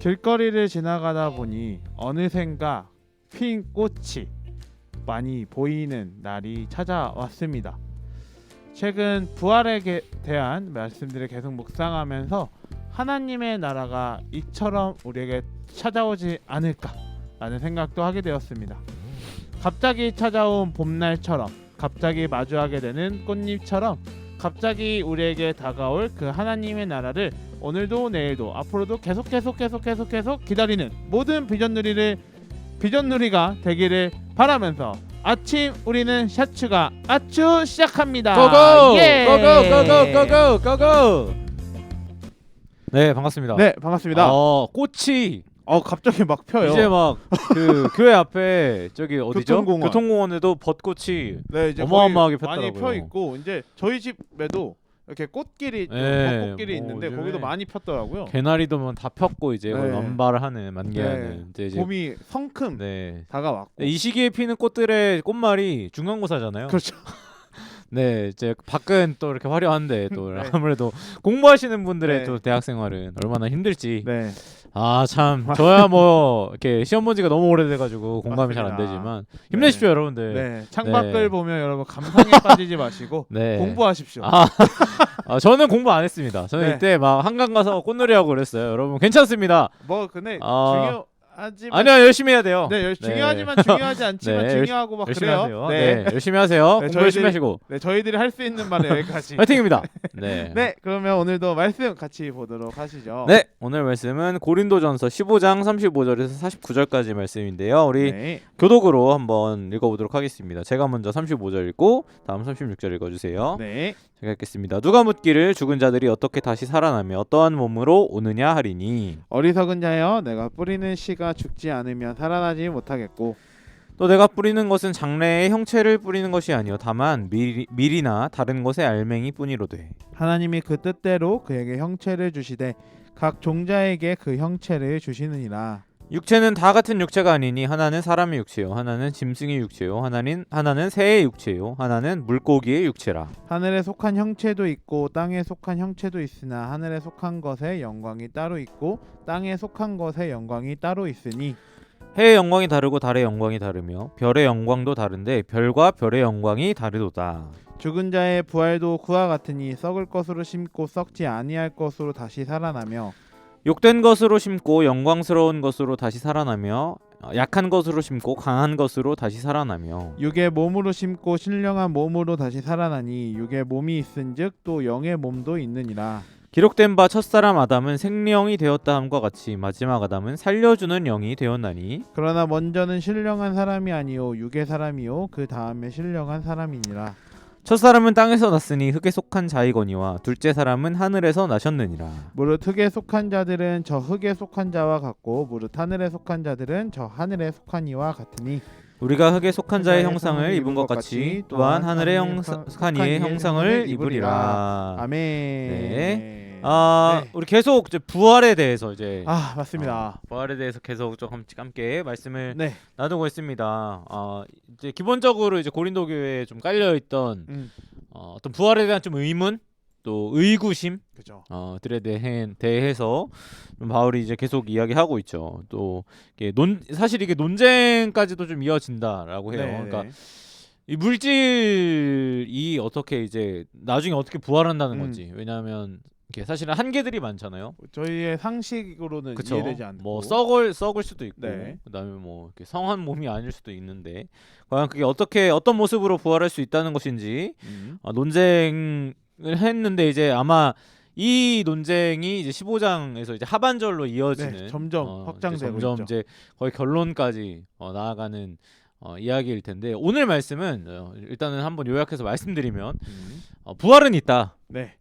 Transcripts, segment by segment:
길거리를 지나가다 보니 어느샌가 핀 꽃이 많이 보이는 날이 찾아왔습니다. 최근 부활에 대한 말씀들을 계속 묵상하면서 하나님의 나라가 이처럼 우리에게 찾아오지 않을까라는 생각도 하게 되었습니다. 갑자기 찾아온 봄날처럼, 갑자기 마주하게 되는 꽃잎처럼 갑자기 우리에게 다가올 그 하나님의 나라를 오늘도 내일도 앞으로도 계속 기다리는 모든 비전누리가 되기를 바라면서 아침 우리는 샤츠가 아추 시작합니다. 고고! 예! 고고! 네, 반갑습니다. 네, 반갑습니다. 꽃이 갑자기 막 펴요. 이제 막 그 교회 앞에 저기 어디죠? 교통공원에도 벚꽃이 네, 이제 어마어마하게 많이 폈더라고요. 펴 있고 이제 저희 집에도 이렇게 꽃길이 네, 벚꽃길이 있는데 요즘에 거기도 많이 폈더라고요. 개나리도 다 폈고 이제 네. 만발하는 만개하는 네, 이제 봄이 성큼 네. 다가왔고 이 시기에 피는 꽃들의 꽃말이 중간고사잖아요. 그렇죠. 네, 이제 밖은 또 이렇게 화려한데 또 네. 아무래도 공부하시는 분들의 네. 또 대학 생활은 얼마나 힘들지. 네, 아, 참 저야 뭐 이렇게 시험 본 지가 너무 오래돼가지고 공감이 잘 안 맞습니다. 되지만 힘내십시오, 여러분들. 네, 네. 창밖을 보면 여러분 감상에 빠지지 마시고 네. 공부하십시오. 저는 공부 안 했습니다. 저는 네. 이때 막 한강 가서 꽃놀이 하고 그랬어요. 여러분 괜찮습니다. 뭐 근데 중요하지만 아니요, 열심히 해야 돼요. 네, 중요하지만 중요하지 않지만 네, 중요하고 막 열심히 그래요. 하세요. 네, 열심히 하세요. 네, 공부 열심히 하시고. 네, 저희들이 할 수 있는 말은 여기까지. 파이팅입니다. 네. 네, 그러면 오늘도 말씀 같이 보도록 하시죠. 네, 오늘 말씀은 고린도전서 15장 35절에서 49절까지 말씀인데요. 우리 네. 교독으로 한번 읽어보도록 하겠습니다. 제가 먼저 35절 읽고 다음 36절 읽어주세요. 네. 제가 읽겠습니다. 누가 묻기를 죽은 자들이 어떻게 다시 살아나며 어떠한 몸으로 오느냐 하리니 어리석은 자여, 내가 뿌리는 씨가 죽지 않으면 살아나지 못하겠고 또 내가 뿌리는 것은 장래의 형체를 뿌리는 것이 아니요 다만 밀이나 다른 것의 알맹이 뿐이로되 하나님이 그 뜻대로 그에게 형체를 주시되 각 종자에게 그 형체를 주시느니라. 육체는 다 같은 육체가 아니니 하나는 사람의 육체요 하나는 짐승의 육체요 하나는 새의 육체요 하나는 물고기의 육체라. 하늘에 속한 형체도 있고 땅에 속한 형체도 있으나 하늘에 속한 것의 영광이 따로 있고 땅에 속한 것의 영광이 따로 있으니 해의 영광이 다르고 달의 영광이 다르며 별의 영광도 다른데 별과 별의 영광이 다르도다. 죽은 자의 부활도 그와 같으니 썩을 것으로 심고 썩지 아니할 것으로 다시 살아나며 욕된 것으로 심고 영광스러운 것으로 다시 살아나며 약한 것으로 심고 강한 것으로 다시 살아나며 육의 몸으로 심고 신령한 몸으로 다시 살아나니 육의 몸이 있은즉 또 영의 몸도 있느니라. 기록된 바 첫사람 아담은 생령이 되었다 함과 같이 마지막 아담은 살려주는 영이 되었나니 그러나 먼저는 신령한 사람이 아니요 육의 사람이요 그 다음에 신령한 사람이니라. 첫사람은 땅에서 났으니 흙에 속한 자이거니와 둘째 사람은 하늘에서 나셨느니라. 무릇 흙에 속한 자들은 저 흙에 속한 자와 같고 무릇 하늘에 속한 자들은 저 하늘에 속한 이와 같으니 우리가 흙에 속한 자의 형상을 입은 것 같이 또한 하늘에 속한 이의 형상을 입으리라. 아멘. 네. 네. 우리 계속 이제 부활에 대해서 이제 맞습니다. 부활에 대해서 계속 좀 함께 말씀을 네. 나누고 있습니다. 이제 기본적으로 이제 고린도 교회에 좀 깔려 있던 어떤 부활에 대한 좀 의문 또 의구심 그죠. 들에 대해서 좀 바울이 이제 계속 이야기하고 있죠. 또 이게 사실 이게 논쟁까지도 좀 이어진다라고 해요. 네. 그러니까 이 물질이 어떻게 이제 나중에 어떻게 부활한다는 건지. 왜냐하면 이게 사실은 한계들이 많잖아요. 저희의 상식으로는 그쵸? 이해되지 않고 뭐 썩을 수도 있고, 네. 그다음에 뭐 이렇게 성한 몸이 아닐 수도 있는데 과연 그게 어떤 모습으로 부활할 수 있다는 것인지 논쟁을 했는데 이제 아마 이 논쟁이 이제 15장에서 이제 하반절로 이어지는 네, 점점 확장되고 점점 있죠. 이제 거의 결론까지 나아가는 이야기일 텐데 오늘 말씀은 일단은 한번 요약해서 말씀드리면 부활은 있다. 네.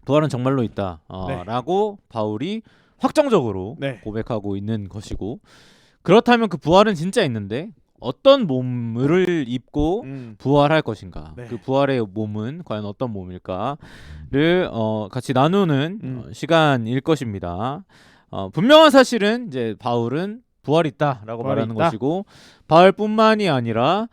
부활은 정말로 있다. 네. 라고 바울이 확정적으로 네. 고백하고 있는 것이고 그렇다면 그 부활은 진짜 있는데 어떤 몸을 입고 부활할 것인가? 네. 그 부활의 몸은 과연 어떤 몸일까를 같이 나누는 시간일 것입니다. 분명한 사실은 이제 바울은 부활이 있다라고 말하는 있다. 것이고 바울뿐만이 아니라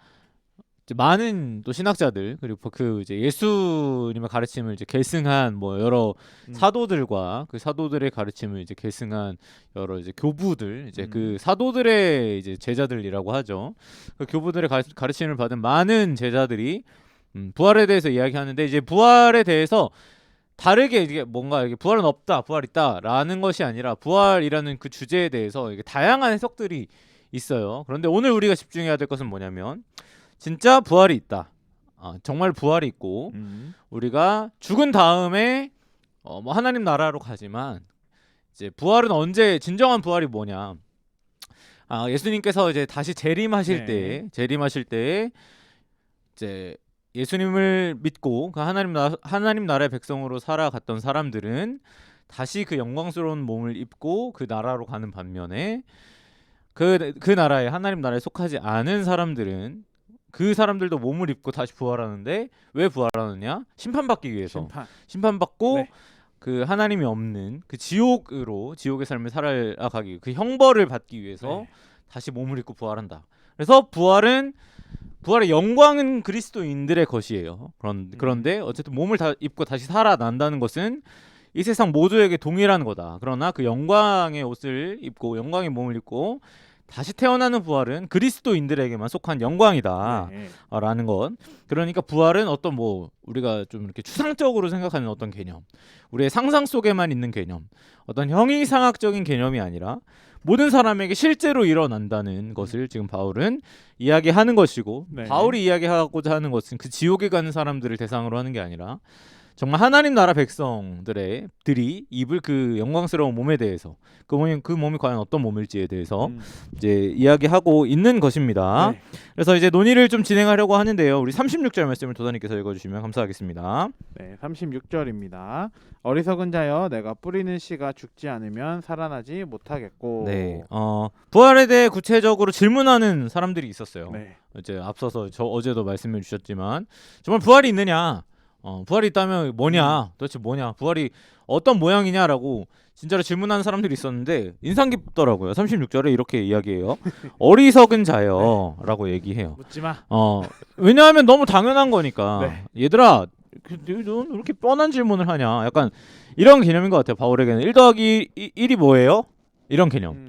이제 많은 또 신학자들 그리고 그 이제 예수님의 가르침을 이제 계승한 뭐 여러 사도들과 그 사도들의 가르침을 이제 계승한 여러 이제 교부들 이제 그 사도들의 이제 제자들이라고 하죠. 그 교부들의 가르침을 받은 많은 제자들이 부활에 대해서 이야기하는데 이제 부활에 대해서 다르게 이게 뭔가 이게 부활은 없다, 부활 있다라는 것이 아니라 부활이라는 그 주제에 대해서 이게 다양한 해석들이 있어요. 그런데 오늘 우리가 집중해야 될 것은 뭐냐면 진짜 부활이 있다. 정말 부활이 있고 우리가 죽은 다음에 뭐 하나님 나라로 가지만 이제 부활은 언제 진정한 부활이 뭐냐? 예수님께서 이제 다시 재림하실 때 이제 예수님을 믿고 그 하나님 나라의 백성으로 살아갔던 사람들은 다시 그 영광스러운 몸을 입고 그 나라로 가는 반면에 그 나라에 하나님 나라에 속하지 않은 사람들은 그 사람들도 몸을 입고 다시 부활하는데 왜 부활하느냐? 심판받기 위해서. 심판받고 네. 그 하나님이 없는 그 지옥의 삶을 살아가기 그 형벌을 받기 위해서 다시 몸을 입고 부활한다. 그래서 부활의 영광은 그리스도인들의 것이에요. 그런데 어쨌든 몸을 다 입고 다시 살아난다는 것은 이 세상 모두에게 동일한 거다. 그러나 그 영광의 옷을 입고 영광의 몸을 입고 다시 태어나는 부활은 그리스도인들에게만 속한 영광이다. 라는 것. 그러니까 부활은 어떤 뭐 우리가 좀 이렇게 추상적으로 생각하는 어떤 개념, 우리의 상상 속에만 있는 개념, 어떤 형이상학적인 개념이 아니라 모든 사람에게 실제로 일어난다는 것을 지금 바울은 이야기하는 것이고 바울이 이야기하고자 하는 것은 그 지옥에 가는 사람들을 대상으로 하는 게 아니라 정말 하나님 나라 백성들이 입을 그 영광스러운 몸에 대해서 그 몸이 과연 어떤 몸일지에 대해서 이제 이야기하고 있는 것입니다. 그래서 이제 논의를 좀 진행하려고 하는데요. 우리 36절 말씀을 도사님께서 읽어주시면 감사하겠습니다. 네, 36절입니다. 어리석은 자여, 내가 뿌리는 씨가 죽지 않으면 살아나지 못하겠고. 네, 부활에 대해 구체적으로 질문하는 사람들이 있었어요. 이제 앞서서 어제도 말씀해 주셨지만 정말 부활이 있느냐? 부활이 있다면 뭐냐? 도대체 뭐냐? 부활이 어떤 모양이냐라고 진짜로 질문하는 사람들이 있었는데 인상 깊더라고요. 36절에 이렇게 이야기해요. 어리석은 자여라고 얘기해요. 묻지마. 왜냐하면 너무 당연한 거니까. 얘들아, 넌 이렇게 뻔한 질문을 하냐? 약간 이런 개념인 것 같아요. 바울에게는 1 더하기 1이 뭐예요? 이런 개념.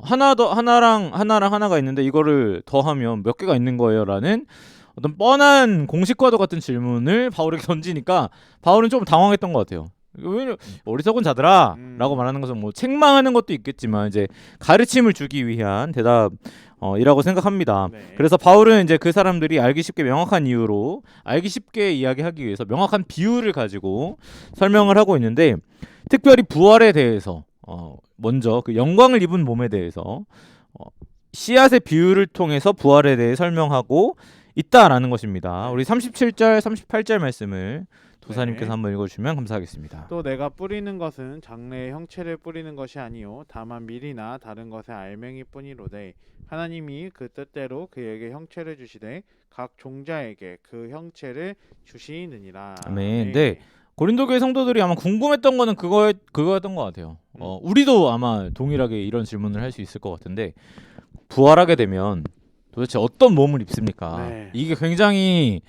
하나랑 하나가 있는데 이거를 더하면 몇 개가 있는 거예요?라는 어떤 뻔한 공식과도 같은 질문을 바울에게 던지니까 바울은 좀 당황했던 것 같아요. 왜 어리석은 자들아 라고 말하는 것은 뭐 책망하는 것도 있겠지만 이제 가르침을 주기 위한 대답이라고 생각합니다. 그래서 바울은 이제 그 사람들이 알기 쉽게 명확한 이유로 알기 쉽게 이야기하기 위해서 명확한 비유를 가지고 설명을 하고 있는데 특별히 부활에 대해서 먼저 그 영광을 입은 몸에 대해서 씨앗의 비유를 통해서 부활에 대해 설명하고 있다라는 것입니다. 우리 37절, 38절 말씀을 도사님께서 한번 읽어주시면 감사하겠습니다. 또 내가 뿌리는 것은 장래의 형체를 뿌리는 것이 아니요 다만 밀이나 다른 것의 알맹이뿐이로되 하나님이 그 뜻대로 그에게 형체를 주시되 각 종자에게 그 형체를 주시느니라. 아멘. 네. 고린도교회 성도들이 아마 궁금했던 거는 그거였던 것 같아요. 우리도 아마 동일하게 이런 질문을 할 수 있을 것 같은데 부활하게 되면 도대체 어떤 몸을 입습니까? 이게 굉장히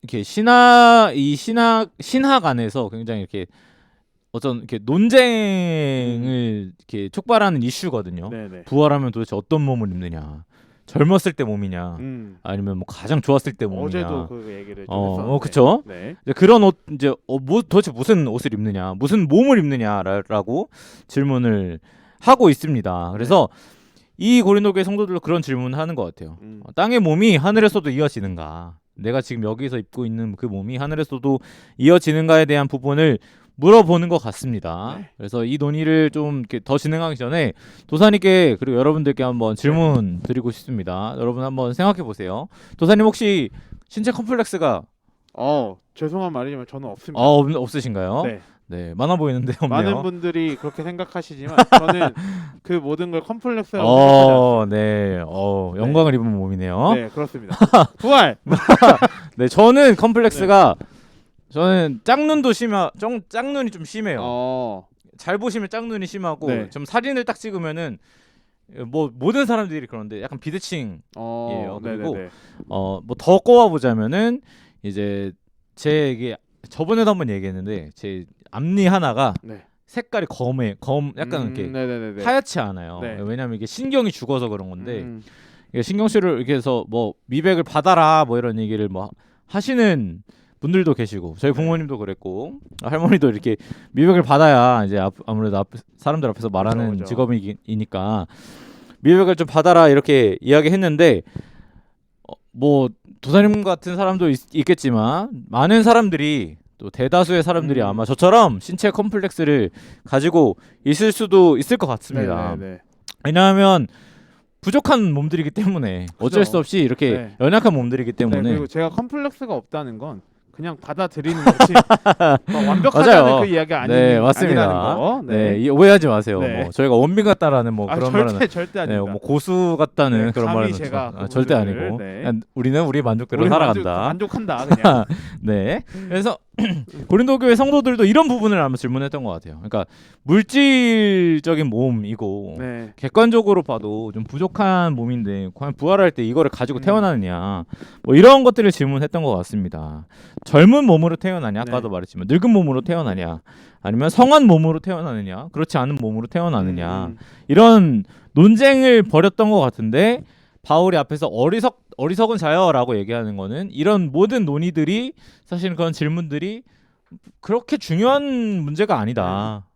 이렇게 신학 안에서 굉장히 이렇게 어떤 이렇게 논쟁을 이렇게 촉발하는 이슈거든요. 부활하면 도대체 어떤 몸을 입느냐? 젊었을 때 몸이냐? 아니면 뭐 가장 좋았을 때 몸이냐? 어제도 그 얘기를 좀 했었는데. 그렇죠. 그런 옷 이제 도대체 무슨 옷을 입느냐? 무슨 몸을 입느냐라고 질문을 하고 있습니다. 그래서 이 고린도교회 성도들도 그런 질문을 하는 것 같아요. 땅의 몸이 하늘에서도 이어지는가? 내가 지금 여기서 입고 있는 그 몸이 하늘에서도 이어지는가에 대한 부분을 물어보는 것 같습니다. 그래서 이 논의를 좀 이렇게 더 진행하기 전에 도사님께 그리고 여러분들께 한번 질문 드리고 싶습니다. 여러분 한번 생각해 보세요. 도사님 혹시 신체 컴플렉스가 죄송한 말이지만 저는 없습니다. 없으신가요? 네, 많아 보이는데 없네요. 많은 분들이 그렇게 생각하시지만 저는 그 모든 걸 컴플렉스라고 생각하지 않습니다. 영광을 입은 몸이네요. 네, 그렇습니다. 부활. 네, 저는 컴플렉스가 저는 짝눈이 좀 심해요. 잘 보시면 짝눈이 심하고 좀 사진을 딱 찍으면은 뭐 모든 사람들이 그런데 약간 비대칭 그리고 네네네. 뭐 더 꼽아 보자면은 이제 제 이게 저번에도 한번 얘기했는데 제 앞니 하나가 네. 색깔이 약간 이렇게 네네네네. 하얗지 않아요. 네. 왜냐면 이게 신경이 죽어서 그런 건데 음, 이게 신경치료를 이렇게 해서 뭐 미백을 받아라 뭐 이런 얘기를 뭐 하시는 분들도 계시고 저희 네. 부모님도 그랬고 할머니도 이렇게 미백을 받아야 이제 아무래도 사람들 앞에서 말하는 그죠. 직업이니까 미백을 좀 받아라 이렇게 이야기했는데 뭐 도사님 같은 사람도 있겠지만 많은 사람들이 또 대다수의 사람들이 아마 저처럼 신체 컴플렉스를 가지고 있을 수도 있을 것 같습니다. 네네네. 왜냐하면 부족한 몸들이기 때문에 어쩔 그죠. 수 없이 이렇게 네. 연약한 몸들이기 네, 때문에 그리고 제가 컴플렉스가 없다는 건 그냥 받아들이는 거지 막 완벽하다는 맞아요. 그 이야기 네, 맞습니다. 아니라는 거. 네, 오해하지 마세요. 네. 뭐 저희가 원빈 같다라는 뭐 그런 말은 절대 네, 아닙니다. 뭐 고수 같다는 네, 그런 감히 말은 제가 절대 그분들을, 아니고 네. 그냥 우리는 우리 만족대로 우리 살아간다. 만족한다 그냥. 네. 그래서 고린도 교회 성도들도 이런 부분을 아마 질문했던 것 같아요. 그러니까 물질적인 몸이고 네. 객관적으로 봐도 좀 부족한 몸인데 과연 부활할 때 이거를 가지고 음. 태어나느냐 뭐 이런 것들을 질문했던 것 같습니다. 젊은 몸으로 태어나냐 아까도 네. 말했지만 늙은 몸으로 태어나냐 아니면 성한 몸으로 태어나느냐 그렇지 않은 몸으로 태어나느냐 이런 논쟁을 벌였던 것 같은데 바울이 앞에서 어리석은 자여라고 얘기하는 거는 이런 모든 논의들이 사실은 그런 질문들이 그렇게 중요한 문제가 아니다.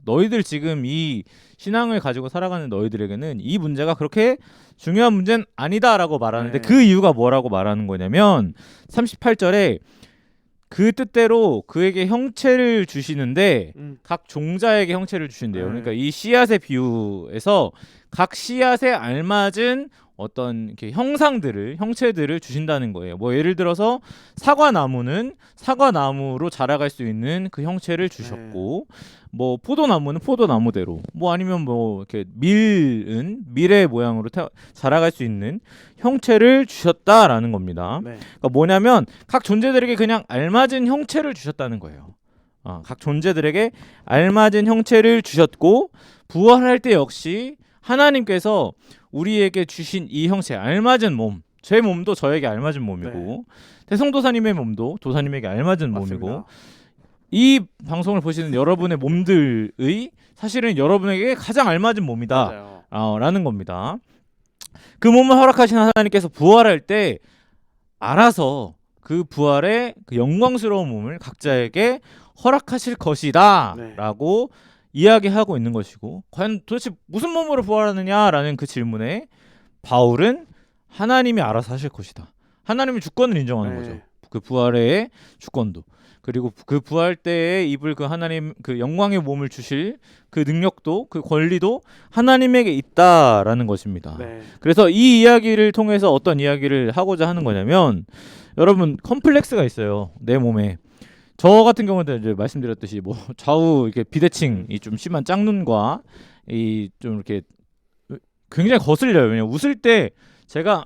너희들 지금 이 신앙을 가지고 살아가는 너희들에게는 이 문제가 그렇게 중요한 문제는 아니다라고 말하는데 네. 그 이유가 뭐라고 말하는 거냐면 38절에 그 뜻대로 그에게 형체를 주시는데 각 종자에게 형체를 주신대요. 네. 그러니까 이 씨앗의 비유에서 각 씨앗에 알맞은 어떤 이렇게 형체들을 주신다는 거예요. 뭐 예를 들어서 사과나무는 사과나무로 자라갈 수 있는 그 형체를 주셨고, 뭐 포도나무는 포도나무대로, 뭐 아니면 뭐 이렇게 밀은 밀의 모양으로 자라갈 수 있는 형체를 주셨다라는 겁니다. 네. 그러니까 뭐냐면 각 존재들에게 그냥 알맞은 형체를 주셨다는 거예요. 각 존재들에게 알맞은 형체를 주셨고 부활할 때 역시 하나님께서 우리에게 주신 이 형체 알맞은 몸, 제 몸도 저에게 알맞은 몸이고 대성도사님의 몸도 도사님에게 알맞은 맞습니다. 몸이고 이 방송을 보시는 여러분의 몸들의 사실은 여러분에게 가장 알맞은 몸이다 라는 겁니다. 그 몸을 허락하신 하나님께서 부활할 때 알아서 그 부활의 그 영광스러운 몸을 각자에게 허락하실 것이다 라고 이야기하고 있는 것이고 과연 도대체 무슨 몸으로 부활하느냐라는 그 질문에 바울은 하나님이 알아서 하실 것이다. 하나님의 주권을 인정하는 거죠. 그 부활의 주권도. 그리고 그 부활 때에 입을 그 하나님 그 영광의 몸을 주실 그 능력도 그 권리도 하나님에게 있다라는 것입니다. 그래서 이 이야기를 통해서 어떤 이야기를 하고자 하는 거냐면 여러분 컴플렉스가 있어요. 내 몸에. 저 같은 경우는 이제 말씀드렸듯이 뭐 좌우 이렇게 비대칭이 좀 심한 짝눈과 이 좀 이렇게 굉장히 거슬려요. 왜냐면 웃을 때 제가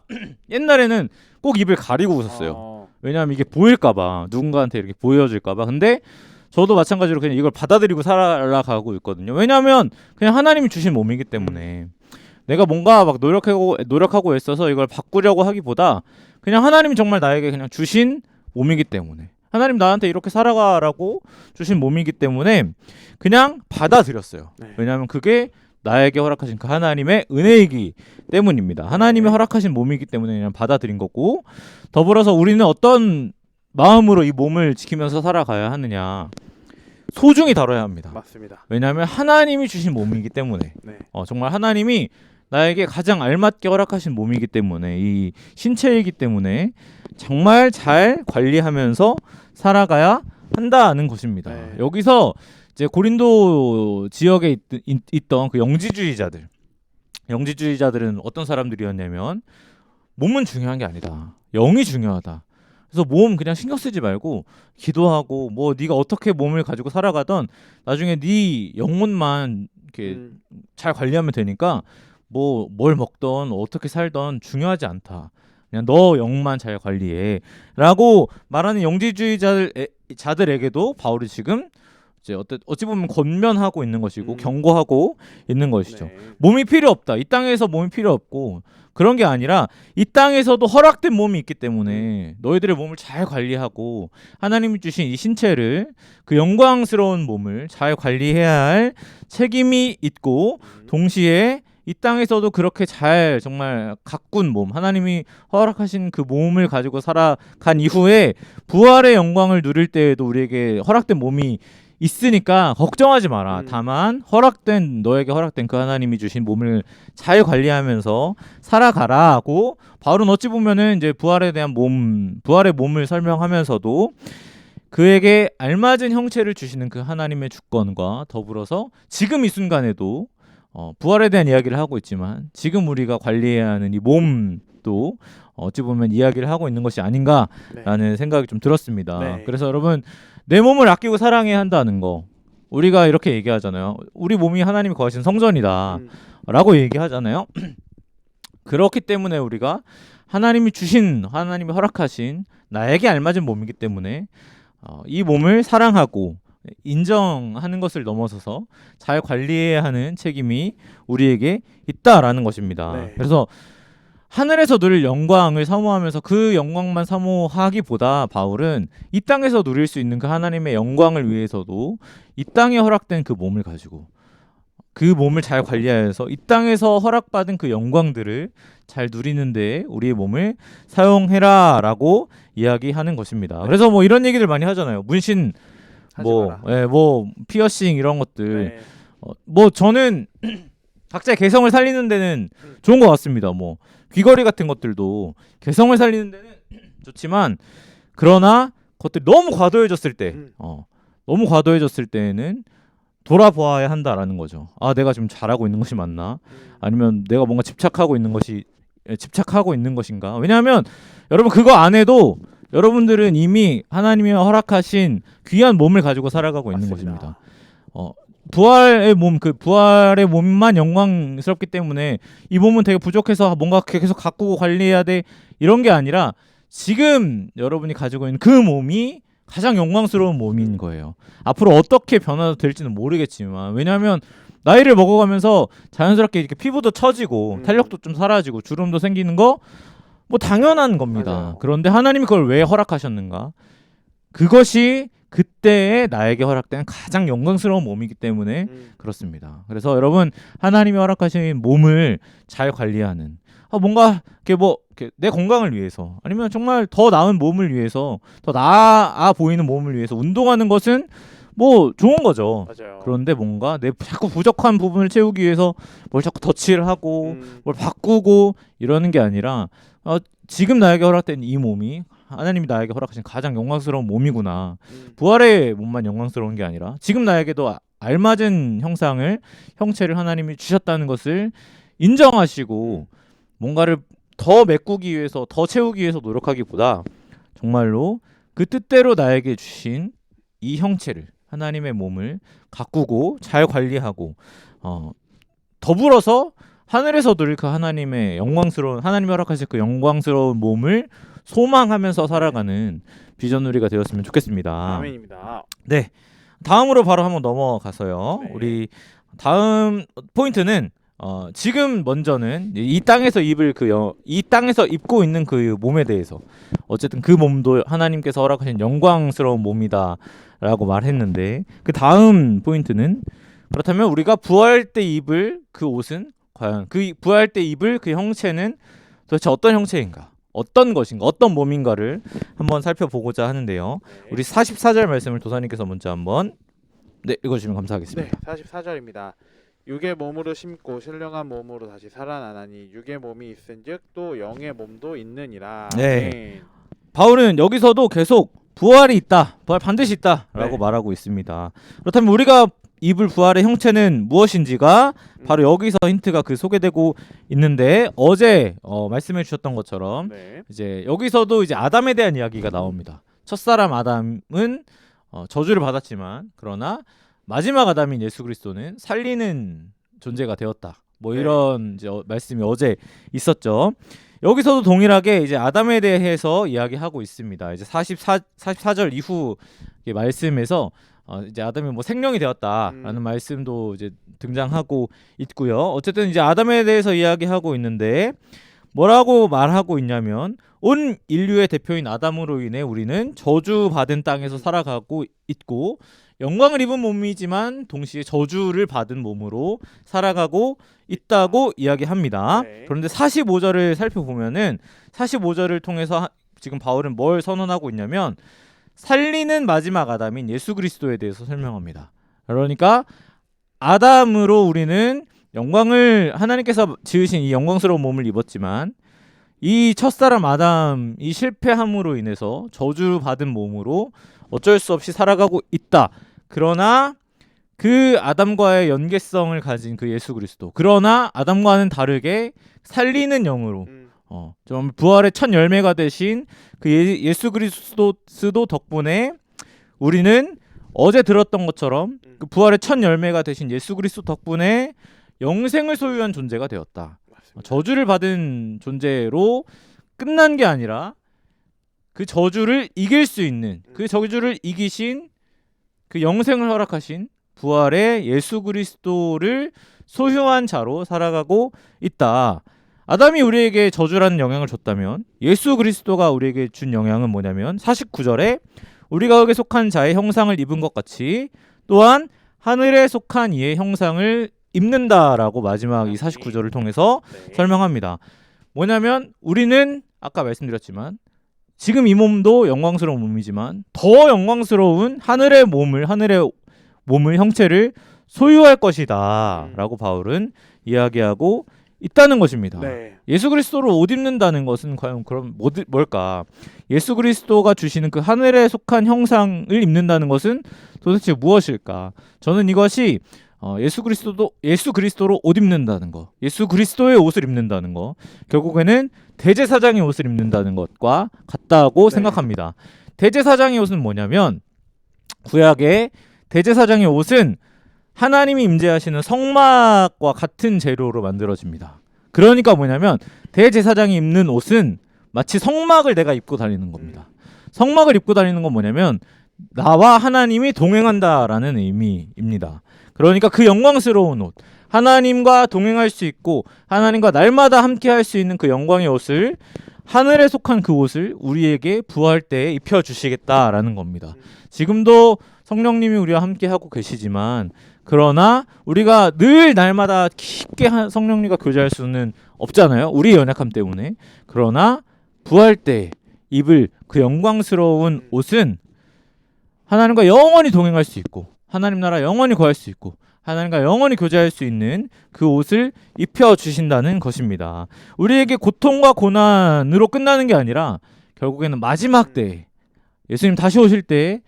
옛날에는 꼭 입을 가리고 웃었어요. 왜냐하면 이게 보일까봐 누군가한테 이렇게 보여질까봐. 근데 저도 마찬가지로 그냥 이걸 받아들이고 살아가고 있거든요. 왜냐하면 그냥 하나님이 주신 몸이기 때문에 내가 뭔가 막 노력하고 있어서 이걸 바꾸려고 하기보다 그냥 하나님이 정말 나에게 그냥 주신 몸이기 때문에 하나님 나한테 이렇게 살아가라고 주신 몸이기 때문에 그냥 받아들였어요. 왜냐하면 그게 나에게 허락하신 그 하나님의 은혜이기 때문입니다. 하나님이 허락하신 몸이기 때문에 그냥 받아들인 거고 더불어서 우리는 어떤 마음으로 이 몸을 지키면서 살아가야 하느냐 소중히 다뤄야 합니다. 맞습니다. 왜냐하면 하나님이 주신 몸이기 때문에 정말 하나님이 나에게 가장 알맞게 허락하신 몸이기 때문에 이 신체이기 때문에 정말 잘 관리하면서 살아가야 한다는 것입니다. 여기서 이제 고린도 지역에 있던 그 영지주의자들은 어떤 사람들이었냐면 몸은 중요한 게 아니다. 영이 중요하다. 그래서 몸 그냥 신경 쓰지 말고 기도하고 뭐 네가 어떻게 몸을 가지고 살아가던 나중에 네 영혼만 이렇게 잘 관리하면 되니까 뭐 뭘 먹던 어떻게 살던 중요하지 않다. 그냥 너 영만 잘 관리해 라고 말하는 영지주의자들에게도 바울이 지금 이제 어찌 보면 권면하고 있는 것이고 음. 경고하고 있는 것이죠. 네. 몸이 필요 없다. 이 땅에서 몸이 필요 없고 그런 게 아니라 이 땅에서도 허락된 몸이 있기 때문에 너희들의 몸을 잘 관리하고 하나님이 주신 이 신체를 그 영광스러운 몸을 잘 관리해야 할 책임이 있고 동시에 이 땅에서도 그렇게 잘 정말 가꾼 몸 하나님이 허락하신 그 몸을 가지고 살아간 이후에 부활의 영광을 누릴 때에도 우리에게 허락된 몸이 있으니까 걱정하지 마라. 다만 너에게 허락된 그 하나님이 주신 몸을 잘 관리하면서 살아가라 하고 바울은 어찌 보면은 이제 부활에 대한 부활의 몸을 설명하면서도 그에게 알맞은 형체를 주시는 그 하나님의 주권과 더불어서 지금 이 순간에도 부활에 대한 이야기를 하고 있지만 지금 우리가 관리해야 하는 이 몸도 어찌 보면 이야기를 하고 있는 것이 아닌가라는 네. 생각이 좀 들었습니다. 네. 그래서 여러분 내 몸을 아끼고 사랑해야 한다는 거 우리가 이렇게 얘기하잖아요. 우리 몸이 하나님이 거하신 성전이다 라고 얘기하잖아요. 그렇기 때문에 우리가 하나님이 허락하신 나에게 알맞은 몸이기 때문에 이 몸을 사랑하고 인정하는 것을 넘어서서 잘 관리해야 하는 책임이 우리에게 있다라는 것입니다. 네. 그래서 하늘에서 누릴 영광을 사모하면서 그 영광만 사모하기보다 바울은 이 땅에서 누릴 수 있는 그 하나님의 영광을 위해서도 이 땅에 허락된 그 몸을 가지고 그 몸을 잘 관리하여서 이 땅에서 허락받은 그 영광들을 잘 누리는데 우리의 몸을 사용해라라고 이야기하는 것입니다. 네. 그래서 뭐 이런 얘기들 많이 하잖아요. 문신 하지 마라. 뭐 피어싱 이런 것들 네. 뭐 저는 각자의 개성을 살리는 데는 좋은 것 같습니다. 뭐 귀걸이 같은 것들도 개성을 살리는 데는 좋지만 그러나 그것들이 너무 과도해졌을 때 너무 과도해졌을 때에는 돌아보아야 한다라는 거죠. 아, 내가 지금 잘하고 있는 것이 맞나? 아니면 내가 뭔가 집착하고 있는 것인가? 왜냐하면 여러분 그거 안 해도 여러분들은 이미 하나님이 허락하신 귀한 몸을 가지고 살아가고 있는 맞습니다. 것입니다. 부활의 몸만 영광스럽기 때문에 이 몸은 되게 부족해서 뭔가 계속 가꾸고 관리해야 돼 이런 게 아니라 지금 여러분이 가지고 있는 그 몸이 가장 영광스러운 몸인 거예요. 앞으로 어떻게 변화될지는 모르겠지만 왜냐하면 나이를 먹어가면서 자연스럽게 이렇게 피부도 처지고 탄력도 좀 사라지고 주름도 생기는 거 뭐 당연한 겁니다. 맞아요. 그런데 하나님이 그걸 왜 허락하셨는가? 그것이 그때에 나에게 허락된 가장 영광스러운 몸이기 때문에 그렇습니다. 그래서 여러분 하나님이 허락하신 몸을 잘 관리하는 뭔가 이렇게 내 건강을 위해서 아니면 정말 더 나은 몸을 위해서 더 나아 보이는 몸을 위해서 운동하는 것은 뭐 좋은 거죠. 맞아요. 그런데 뭔가 내 자꾸 부족한 부분을 채우기 위해서 뭘 자꾸 덧칠을 하고 뭘 바꾸고 이러는 게 아니라 지금 나에게 허락된 이 몸이 하나님이 나에게 허락하신 가장 영광스러운 몸이구나. 부활의 몸만 영광스러운 게 아니라 지금 나에게도 알맞은 형체를 하나님이 주셨다는 것을 인정하시고 뭔가를 더 메꾸기 위해서 더 채우기 위해서 노력하기보다 정말로 그 뜻대로 나에게 주신 이 형체를 하나님의 몸을 가꾸고 잘 관리하고 더불어서 하늘에서 누릴 그 하나님이 허락하실 그 영광스러운 몸을 소망하면서 살아가는 비전누리가 되었으면 좋겠습니다. 아멘입니다. 네, 다음으로 바로 한번 넘어가서요. 네. 우리 다음 포인트는 지금 먼저는 이 땅에서 입고 있는 그 몸에 대해서 어쨌든 그 몸도 하나님께서 허락하신 영광스러운 몸이다라고 말했는데 그 다음 포인트는 그렇다면 우리가 부활 때 입을 그 옷은 과연 그 부활 때 입을 그 형체는 도대체 어떤 형체인가? 어떤 것인가? 어떤 몸인가를 한번 살펴보고자 하는데요. 네. 우리 44절 말씀을 도사님께서 먼저 한번 읽어주시면 감사하겠습니다. 네, 44절입니다. 육의 몸으로 심고 신령한 몸으로 다시 살아나나니 육의 몸이 있은즉 또 영의 몸도 있느니라. 네. 아멘. 바울은 여기서도 계속 부활이 있다, 부활 반드시 있다라고 네. 말하고 있습니다. 그렇다면 우리가 입을 부활의 형체는 무엇인지가 바로 여기서 힌트가 소개되고 있는데 어제 말씀해 주셨던 것처럼 네. 이제 여기서도 이제 아담에 대한 이야기가 나옵니다. 첫사람 아담은 저주를 받았지만 그러나 마지막 아담인 예수 그리스도는 살리는 존재가 되었다. 뭐 네. 이런 이제 말씀이 어제 있었죠. 여기서도 동일하게 이제 아담에 대해서 이야기하고 있습니다. 이제 44절 이후 말씀에서 이제 아담이 뭐 생명이 되었다라는 음. 말씀도 이제 등장하고 있고요. 어쨌든 이제 아담에 대해서 이야기하고 있는데 뭐라고 말하고 있냐면 온 인류의 대표인 아담으로 인해 우리는 저주받은 땅에서 살아가고 있고 영광을 입은 몸이지만 동시에 저주를 받은 몸으로 살아가고 있다고 이야기합니다. 네. 그런데 45절을 살펴보면은 45절을 통해서 지금 바울은 뭘 선언하고 있냐면 살리는 마지막 아담인 예수 그리스도에 대해서 설명합니다. 그러니까 아담으로 우리는 영광을 하나님께서 지으신 이 영광스러운 몸을 입었지만 이 첫사람 아담이 실패함으로 인해서 저주받은 몸으로 어쩔 수 없이 살아가고 있다. 그러나 그 아담과의 연계성을 가진 그 예수 그리스도. 그러나 아담과는 다르게 살리는 영으로 좀 부활의 첫 열매가 되신 그 예수 그리스도 덕분에 우리는 어제 들었던 것처럼 그 부활의 첫 열매가 되신 예수 그리스도 덕분에 영생을 소유한 존재가 되었다. 맞습니다. 저주를 받은 존재로 끝난 게 아니라 그 저주를 이길 수 있는 그 저주를 이기신 그 영생을 허락하신 부활의 예수 그리스도를 소유한 자로 살아가고 있다. 아담이 우리에게 저주라는 영향을 줬다면 예수 그리스도가 우리에게 준 영향은 뭐냐면 49절에 우리가 흙에 속한 자의 형상을 입은 것 같이 또한 하늘에 속한 이의 형상을 입는다라고 마지막 이 49절을 통해서 네. 설명합니다. 뭐냐면 우리는 아까 말씀드렸지만 지금 이 몸도 영광스러운 몸이지만 더 영광스러운 하늘의 몸을 형체를 소유할 것이다 라고 바울은 이야기하고 있다는 것입니다. 네. 예수 그리스도를 옷 입는다는 것은 과연 그럼 뭘까? 예수 그리스도가 주시는 그 하늘에 속한 형상을 입는다는 것은 도대체 무엇일까? 저는 이것이 예수 그리스도로 옷 입는다는 거, 예수 그리스도의 옷을 입는다는 거, 결국에는 대제사장의 옷을 입는다는 것과 같다고 네. 생각합니다. 대제사장의 옷은 뭐냐면 구약의 대제사장의 옷은 하나님이 임재하시는 성막과 같은 재료로 만들어집니다. 그러니까 뭐냐면 대제사장이 입는 옷은 마치 성막을 내가 입고 다니는 겁니다. 성막을 입고 다니는 건 뭐냐면 나와 하나님이 동행한다라는 의미입니다. 그러니까 그 영광스러운 옷, 하나님과 동행할 수 있고 하나님과 날마다 함께 할 수 있는 그 영광의 옷을 하늘에 속한 그 옷을 우리에게 부활 때에 입혀주시겠다라는 겁니다. 지금도 성령님이 우리와 함께 하고 계시지만 그러나 우리가 늘 날마다 깊게 성령님과 교제할 수는 없잖아요. 우리의 연약함 때문에. 그러나 부활 때 입을 그 영광스러운 옷은 하나님과 영원히 동행할 수 있고 하나님 나라 영원히 거할 수 있고 하나님과 영원히 교제할 수 있는 그 옷을 입혀주신다는 것입니다. 우리에게 고통과 고난으로 끝나는 게 아니라 결국에는 마지막 때에 예수님 다시 오실 때에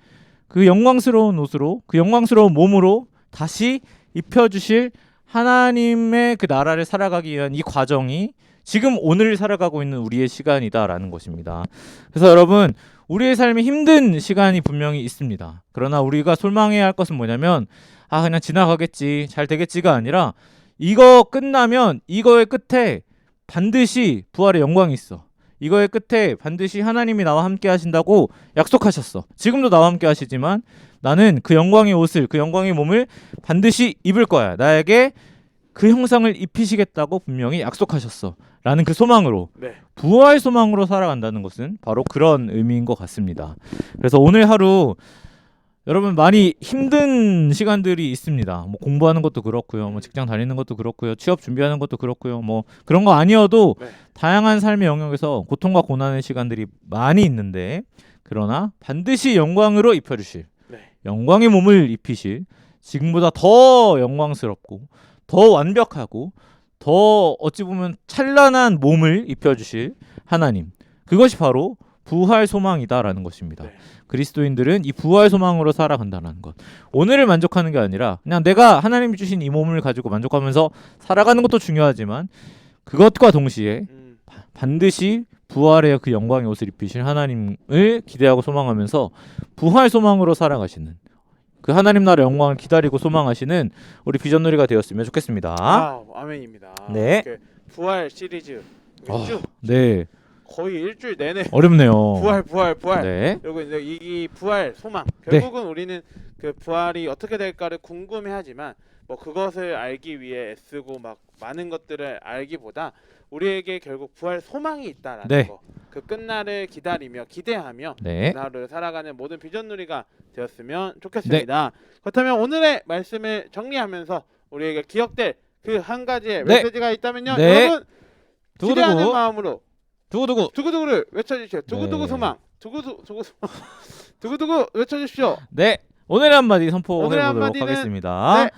그 영광스러운 옷으로 그 영광스러운 몸으로 다시 입혀주실 하나님의 그 나라를 살아가기 위한 이 과정이 지금 오늘 살아가고 있는 우리의 시간이다라는 것입니다. 그래서 여러분 우리의 삶에 힘든 시간이 분명히 있습니다. 그러나 우리가 소망해야 할 것은 뭐냐면 그냥 지나가겠지 잘 되겠지가 아니라 이거 끝나면 이거의 끝에 반드시 부활의 영광이 있어. 이거의 끝에 반드시 하나님이 나와 함께 하신다고 약속하셨어. 지금도 나와 함께 하시지만 나는 그 영광의 옷을 그 영광의 몸을 반드시 입을 거야. 나에게 그 형상을 입히시겠다고 분명히 약속하셨어 라는 그 소망으로 네. 부활 소망으로 살아간다는 것은 바로 그런 의미인 것 같습니다. 그래서 오늘 하루 여러분 많이 힘든 시간들이 있습니다. 뭐 공부하는 것도 그렇고요, 뭐 직장 다니는 것도 그렇고요, 취업 준비하는 것도 그렇고요, 뭐 그런 거 아니어도 네. 다양한 삶의 영역에서 고통과 고난의 시간들이 많이 있는데 그러나 반드시 영광으로 입혀주실 네. 영광의 몸을 입히실 지금보다 더 영광스럽고 더 완벽하고 더 어찌 보면 찬란한 몸을 입혀주실 하나님, 그것이 바로 부활 소망이다라는 것입니다. 네. 그리스도인들은 이 부활 소망으로 살아간다는 것. 오늘을 만족하는 게 아니라 그냥 내가 하나님이 주신 이 몸을 가지고 만족하면서 살아가는 것도 중요하지만 그것과 동시에 반드시 부활의 그 영광의 옷을 입히실 하나님을 기대하고 소망하면서 부활 소망으로 살아가시는 그 하나님 나라 영광을 기다리고 소망하시는 우리 비전놀이가 되었으면 좋겠습니다. 아멘입니다. 네. 이렇게 부활 시리즈 쭉 네. 거의 일주일 내내 어렵네요. 부활. 네. 그리고 이제 이 부활 소망 네. 결국은 우리는 그 부활이 어떻게 될까를 궁금해하지만 뭐 그것을 알기 위해 애쓰고 막 많은 것들을 알기보다 우리에게 결국 부활 소망이 있다라는 네. 거, 그 끝날을 기다리며 기대하며 네. 하루를 살아가는 모든 비전누리가 되었으면 좋겠습니다. 그렇다면 오늘의 말씀을 정리하면서 우리에게 기억될 그 한 가지의 네. 메시지가 있다면요, 네. 여러분 기대하는 두구두구 마음으로 두구두구 두구두구를 외쳐주십시오. 두구두구 네. 소망, 두구두구 소망, 두구두구 외쳐주십시오. 네. 오늘의 한마디 선포해 오늘의 보도록 한마디는 하겠습니다. 네.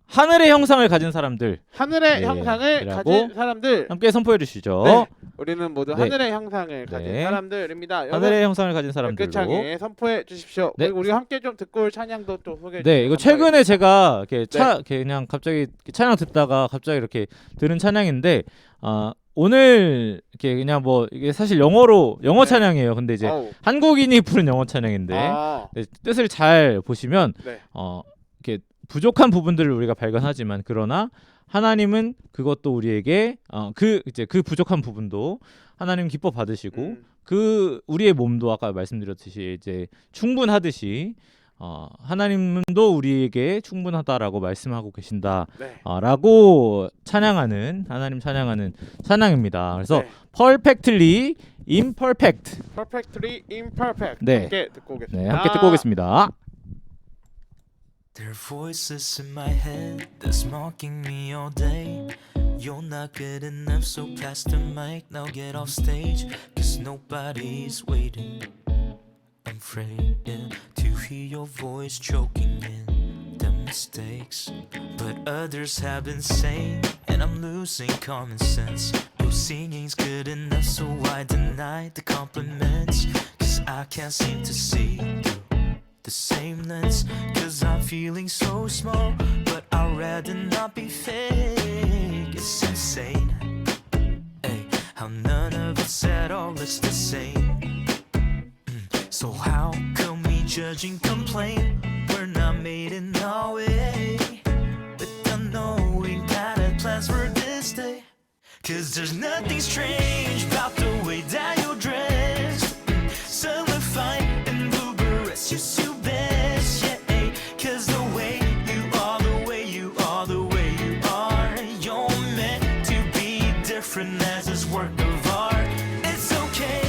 하늘의 형상을 가진 사람들 하늘의 네, 형상을 이라고 가진 사람들. 함께 선포해 주시죠. 네. 우리는 모두 네. 하늘의 형상을 가진 네. 사람들입니다. 여러분 하늘의 형상을 가진 사람들로. 댓글창에 선포해 주십시오. 네. 그리고 우리가 함께 좀 듣고 올 찬양도 좀 소개해 네, 이거 주시면 최근에 제가 이렇게 네. 그냥 갑자기 찬양 듣다가 갑자기 이렇게 들은 찬양인데 오늘 이렇게 그냥 뭐 이게 사실 영어 네. 찬양이에요. 근데 이제 어우. 한국인이 부른 영어 찬양인데 아, 네, 뜻을 잘 보시면 네. 이렇게 부족한 부분들을 우리가 발견하지만 그러나 하나님은 그것도 우리에게 그 부족한 부분도 하나님 기뻐 받으시고 그 우리의 몸도 아까 말씀드렸듯이 이제 충분하듯이 하나님도 우리에게 충분하다라고 말씀하고 계신다. 네. 라고 찬양하는 하나님 찬양하는 찬양입니다. 그래서 네. perfectly imperfect. Perfectly imperfect. 네. 함께 듣고 오겠습니다. 네, 함께 듣고 오겠습니다. There are voices in my head that's mocking me all day. You're not good enough, so pass the mic, now get off stage. Cause nobody's waiting. I'm afraid to hear your voice choking in the mistakes. But others have been saying, and I'm losing common sense. No singing's good enough, so I deny the compliments. Cause I can't seem to see through the same lens. Cause I'm feeling so small, but I'd rather not be fake. It's insane, hey, how none of us at all looks the same. So how come we judge and complain? We're not made in no way, without knowing God had plans for this day. Cause there's nothing strange about the way that you're dressed. Some are fine and blue berets, you suit best, yeah. Cause the way you are, the way you are, the way you are, you're meant to be different as this work of art. It's okay,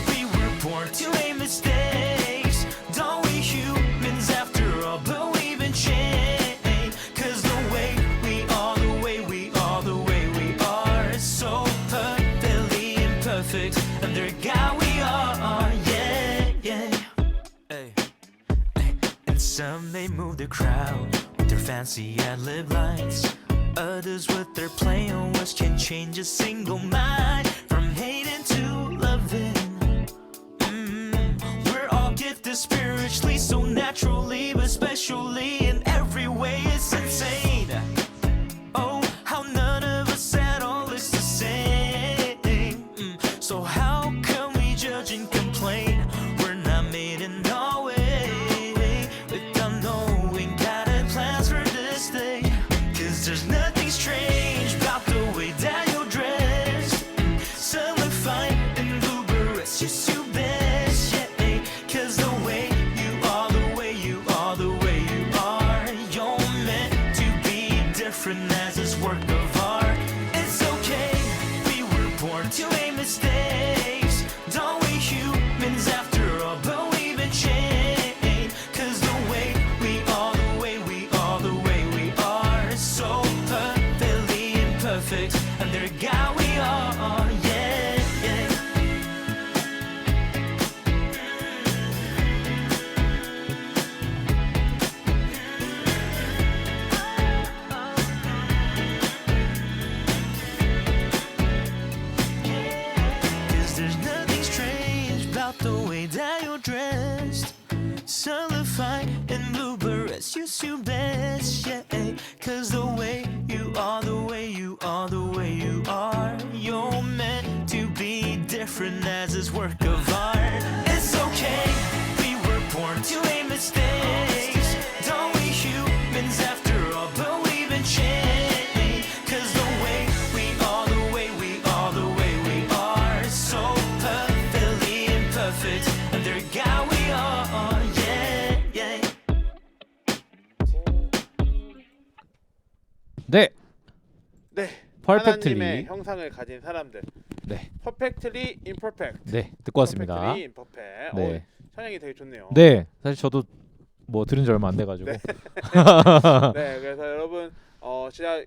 we were born to make mistakes. Don't we humans after all, but we've been changed. Cause the way we are, the way we are, the way we are, is so perfectly imperfect. Under God we are, yeah, yeah. Hey, hey. And some they move the crowd with their fancy ad-lib lines. Others with their play on words can change a single mind from hating to loving. We're all gifted spiritually, so naturally, but especially in every way, it's insane. Oh, how none of us at all is the same. So how come we judge and complain? We're not made in no way, without knowing God had plans for this day. Cause there's nothing strange about the way that you're dressed. Some look fine in blue berets, you suit best, yeah. Cause the way you are, the way you are, the way you are, you're meant to be different as this work of art. It's okay, we were born to make mistakes. Don't we humans after all, but we've been changed. Cause the way we are, the way we are, the way we are, is so perfectly imperfect. Under God we are, yeah, yeah. Cause there's nothing strange about the way that you're dressed. Some look fine in blue berets, you suit best, yeah. Cause the way you are, the way you are, the way you are, you're meant to be different as this work of art. It's okay, we were born to make mistakes. Don't we humans after all, but we've been changed. Cause the way we are, the way we are, the way we are, is so perfectly imperfect. Under God we are, yeah, yeah. 네. perfectly. 하나님의 형상을 가진 사람들. 네. perfectly imperfect. 네, 듣고 왔습니다. perfectly imperfect. 네. 찬양이 되게 좋네요. 네, 사실 저도 뭐 들은 지 얼마 안 돼가지고. 네. 네, 그래서 여러분 진짜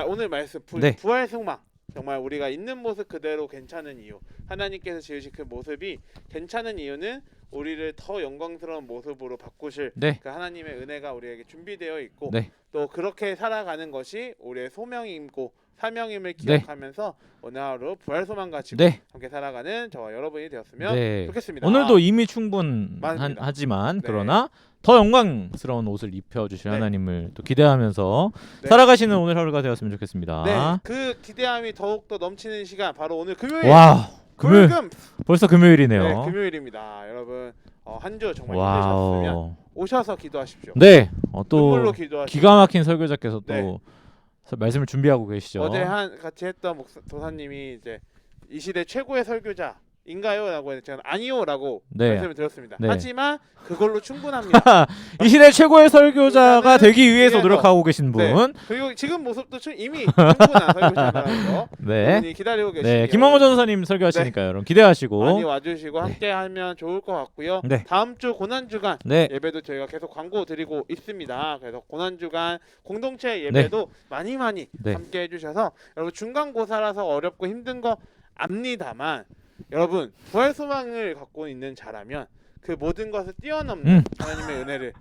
오늘 말씀 네. 부활 소망 정말 우리가 있는 모습 그대로 괜찮은 이유 하나님께서 지으신 그 모습이 괜찮은 이유는 우리를 더 영광스러운 모습으로 바꾸실 네. 그 하나님의 은혜가 우리에게 준비되어 있고 네. 또 그렇게 살아가는 것이 우리의 소명이고 사명임을 기억하면서 오늘 하루 부활 소망 가지고 네. 함께 살아가는 저와 여러분이 되었으면 네. 좋겠습니다. 오늘도 이미 맞습니다. 충분하지만 네. 그러나 더 영광스러운 옷을 입혀주실 네. 하나님을 또 기대하면서 네. 살아가시는 오늘 하루가 되었으면 좋겠습니다. 네, 그 기대함이 더욱더 넘치는 시간 바로 오늘 금요일. 와, 금요일 금. 벌써 금요일이네요. 네, 금요일입니다. 여러분 한 주 정말 힘드셨으면 와우. 오셔서 기도하십시오. 네, 또 눈물로 기도하십시오. 기가 막힌 설교자께서 또 네. 말씀을 준비하고 계시죠. 어제 같이 했던 도사님이 이제 이 시대 최고의 설교자인가요?라고 해서 제가 아니요라고 네. 말씀을 드렸습니다. 네. 하지만 그걸로 충분합니다. 이 시대 최고의 설교자가 인간은 되기 위해서 위해서. 노력하고 계신 분. 네. 그리고 지금 모습도 이미 충분한 설교자라서 네. 기다리고 계시죠. 네, 김광호 전사님 설교하시니까요. 여러분 기대하시고. 많이 와주시고 함께하면 좋을 것 같고요. 네. 다음 주 고난 주간 네. 예배도 저희가 계속 광고 드리고 있습니다. 그래서 고난 주간 공동체 예배도 많이 네. 함께 해주셔서 여러분 중간고사라서 어렵고 힘든 거 압니다만 여러분 부활 소망을 갖고 있는 자라면 그 모든 것을 뛰어넘는 하나님의 은혜를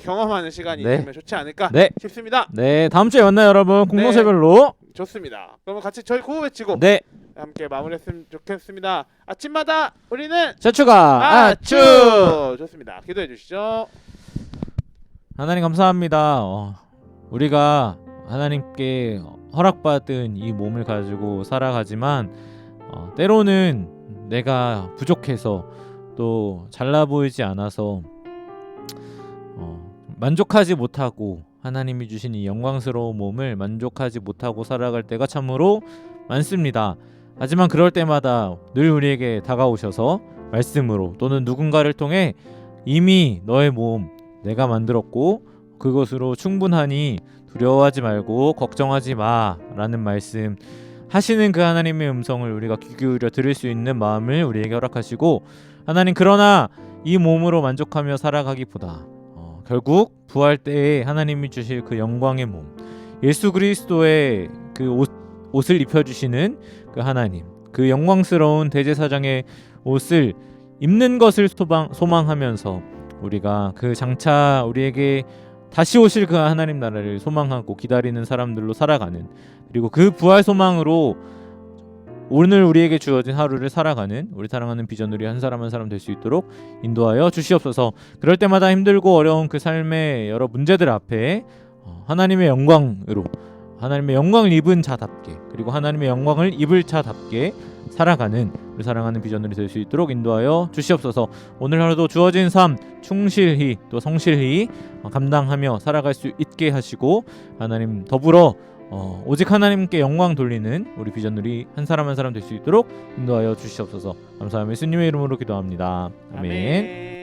경험하는 시간이 네. 있으면 좋지 않을까 네. 싶습니다. 네, 다음 주에 만나요, 여러분. 공동체별로. 좋습니다. 그러면 같이 저희 구호 외치고 네. 함께 마무리했으면 좋겠습니다. 아침마다 우리는 최추가 아추. 좋습니다. 기도해 주시죠. 하나님 감사합니다. 우리가 하나님께 허락받은 이 몸을 가지고 살아가지만 때로는 내가 부족해서 또 잘나 보이지 않아서 만족하지 못하고 하나님이 주신 이 영광스러운 몸을 만족하지 못하고 살아갈 때가 참으로 많습니다. 하지만 그럴 때마다 늘 우리에게 다가오셔서 말씀으로 또는 누군가를 통해 이미 너의 몸 내가 만들었고 그것으로 충분하니 두려워하지 말고 걱정하지 마 라는 말씀 하시는 그 하나님의 음성을 우리가 귀 기울여 들을 수 있는 마음을 우리에게 허락하시고 하나님 그러나 이 몸으로 만족하며 살아가기보다 결국 부활 때에 하나님이 주실 그 영광의 몸 예수 그리스도의 그 옷을 입혀주시는 그 하나님 그 영광스러운 대제사장의 옷을 입는 것을 소망하면서 우리가 그 장차 우리에게 다시 오실 그 하나님 나라를 소망하고 기다리는 사람들로 살아가는 그리고 그 부활 소망으로 오늘 우리에게 주어진 하루를 살아가는 우리 사랑하는 비전우리 한 사람 한 사람 될 수 있도록 인도하여 주시옵소서. 그럴 때마다 힘들고 어려운 그 삶의 여러 문제들 앞에 하나님의 영광으로 하나님의 영광을 입은 자답게 그리고 하나님의 영광을 입을 자답게 살아가는 우리 사랑하는 비전우리 될 수 있도록 인도하여 주시옵소서. 오늘 하루도 주어진 삶 충실히 또 성실히 감당하며 살아갈 수 있게 하시고 하나님 더불어 오직 하나님께 영광 돌리는 우리 비전우리 한 사람 한 사람 될 수 있도록 인도하여 주시옵소서. 감사하며 예수님의 이름으로 기도합니다. 아멘.